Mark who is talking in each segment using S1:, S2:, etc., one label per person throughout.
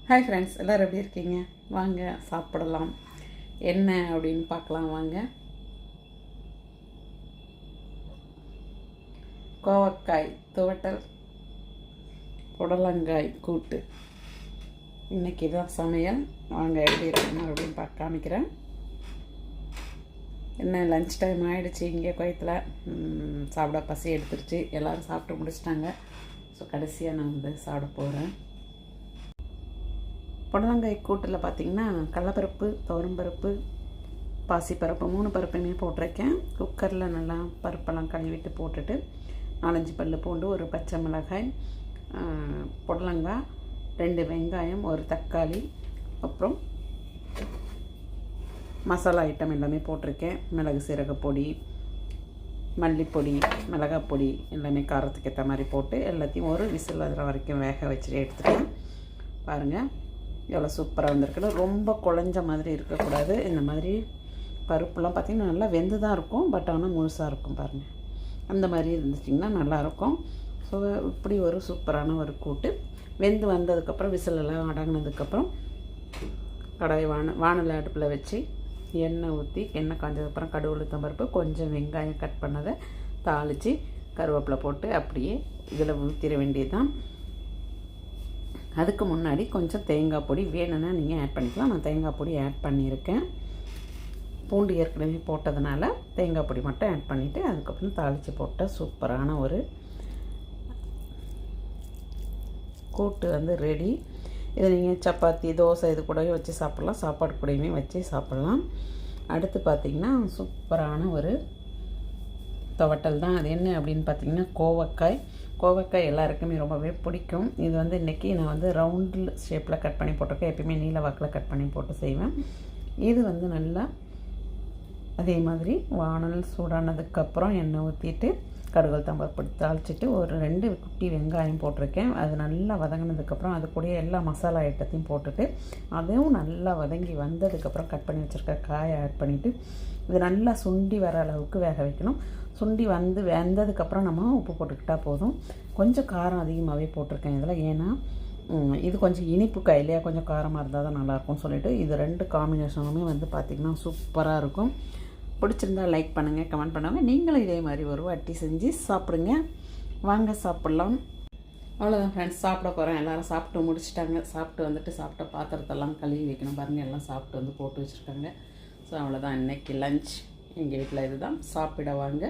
S1: Hi friends, எல்லோரும் எப்படி இருக்கீங்க? வாங்க சாப்பிடலாம். என்ன அப்படின்னு பார்க்கலாம் வாங்க. கோவக்காய் துவட்டல், புடலங்காய் கூட்டு. இன்றைக்கி தான் சமையல். வாங்க எப்படி இருக்கணும் அப்படின்னு பார்க்க காமிக்கிறேன். என்ன லன்ச் டைம் ஆகிடுச்சு. இங்கே குவைத்தில் சாப்பிட பசி எடுத்துருச்சு. எல்லோரும் சாப்பிட்டு முடிச்சிட்டாங்க. ஸோ கடைசியாக நான் சாப்பிட போகிறேன். புடலங்காய் கூட்டில் பார்த்திங்கன்னா கடலைப்பருப்பு, துவரம்பருப்பு, பாசிப்பருப்பு 3 பருப்புமே போட்டிருக்கேன். குக்கரில் நல்லா பருப்பெல்லாம் கழுவிட்டு போட்டுட்டு 4-5 பல் பூண்டு, ஒரு பச்சை மிளகாய், புடலங்காய், 2 வெங்காயம், ஒரு தக்காளி, அப்புறம் மசாலா ஐட்டம் எல்லாமே போட்டிருக்கேன். மிளகு சீரகப்பொடி, மல்லிப்பொடி, மிளகாய் பொடி எல்லாமே காரத்துக்கு ஏற்ற மாதிரி போட்டு எல்லாத்தையும் ஒரு விசில் வர வரைக்கும் வேக வச்சுட்டு எடுத்துட்டேன். பாருங்கள் எவ்வளோ சூப்பராக வந்திருக்குன்னு. ரொம்ப குழஞ்ச மாதிரி இருக்கக்கூடாது. இந்த மாதிரி பருப்புலாம் பார்த்திங்கன்னா நல்லா வெந்து தான் இருக்கும், பட் ஆனால் முழுசாக இருக்கும். பாருங்கள், அந்த மாதிரி இருந்துச்சிங்கன்னா நல்லாயிருக்கும். ஸோ இப்படி ஒரு சூப்பரான ஒரு கூட்டு. வெந்து வந்ததுக்கப்புறம் விசிலெல்லாம் அடங்கினதுக்கப்புறம் கடாய் வானல் அடுப்பில் வச்சு எண்ணெய் ஊற்றி, எண்ணெய் காஞ்சதுக்கப்புறம் கடுகு, உளுத்தம் பருப்பு, கொஞ்சம் வெங்காயம் கட் பண்ணதை தாளித்து கருவேப்பிலை போட்டு அப்படியே இதில் ஊற்றிட வேண்டியது தான். அதுக்கு முன்னாடி கொஞ்சம் தேங்காய் பொடி வேணும்னா நீங்கள் ஆட் பண்ணிக்கலாம். நான் தேங்காய் பொடி ஆட் பண்ணியிருக்கேன். பூண்டு ஏற்கனவே போட்டதுனால தேங்காய் பொடி மட்டும் ஆட் பண்ணிவிட்டு அதுக்கப்புறம் தாளித்து போட்ட சூப்பரான ஒரு கூட்டு ரெடி. இதை நீங்கள் சப்பாத்தி, தோசை இது கூடவே வச்சு சாப்பிட்லாம், சாப்பாடு கூடயுமே வச்சு சாப்பிட்லாம். அடுத்து பார்த்திங்கன்னா சூப்பரான ஒரு துவட்டல் தான். அது என்ன அப்படின்னு பார்த்திங்கன்னா கோவக்காய் எல்லாருக்குமே ரொம்பவே பிடிக்கும். இது இன்றைக்கி நான் ரவுண்டில் ஷேப்பில் கட் பண்ணி போட்டிருக்கேன். எப்பயுமே நீல வாக்கில் கட் பண்ணி போட்டு செய்வேன். இது நல்லா அதே மாதிரி வானல் சூடானதுக்கப்புறம் எண்ணெய் ஊற்றிட்டு கடுகு, தம்பருப்பு தாளிச்சிட்டு ஒரு 2 குட்டி வெங்காயம் போட்டிருக்கேன். அது நல்லா வதங்கினதுக்கப்புறம் அது கூட எல்லா மசாலா ஐட்டத்தையும் போட்டுட்டு அதுவும் நல்லா வதங்கி வந்ததுக்கப்புறம் கட் பண்ணி வச்சுருக்க காயை ஆட் பண்ணிவிட்டு இது நல்லா சுண்டி வர அளவுக்கு வேக வைக்கணும். சுண்டி வெந்ததுக்கப்புறம் நம்ம உப்பு போட்டுக்கிட்டால் போதும். கொஞ்சம் காரம் அதிகமாகவே போட்டிருக்கேன் இதில். ஏன்னா இது கொஞ்சம் இனிப்பு காயிலையாக கொஞ்சம் காரமாக இருந்தால் தான் நல்லாயிருக்கும்னு சொல்லிவிட்டு இது 2 காம்பினேஷனுமே பார்த்திங்கன்னா சூப்பராக இருக்கும். பிடிச்சிருந்தா லைக் பண்ணுங்கள், கமெண்ட் பண்ணுங்கள். நீங்களும் இதே மாதிரி ஒரு வாட்டி செஞ்சு சாப்பிடுங்க. வாங்க சாப்பிட்லாம். அவ்வளோதான் ஃப்ரெண்ட்ஸ், சாப்பிட போகிறேன். எல்லோரும் சாப்பிட்டு முடிச்சிட்டாங்க. சாப்பிட்ட பாத்திரத்தெல்லாம் கழுவி வைக்கணும். பாருங்கள், எல்லாம் சாப்பிட்டு போட்டு வச்சுருக்காங்க. ஸோ அவ்வளோதான் இன்றைக்கி லஞ்ச். எங்கள் வீட்டில் இதுதான். சாப்பிட வாங்க.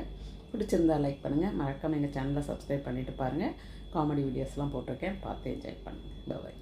S1: பிடிச்சிருந்தா லைக் பண்ணுங்கள். மறக்காமல் எங்கள் சேனலை சப்ஸ்கிரைப் பண்ணிவிட்டு பாருங்கள். காமெடி வீடியோஸ்லாம் போட்டிருக்கேன், பார்த்து என்ஜாய் பண்ணுங்கள். பாய்.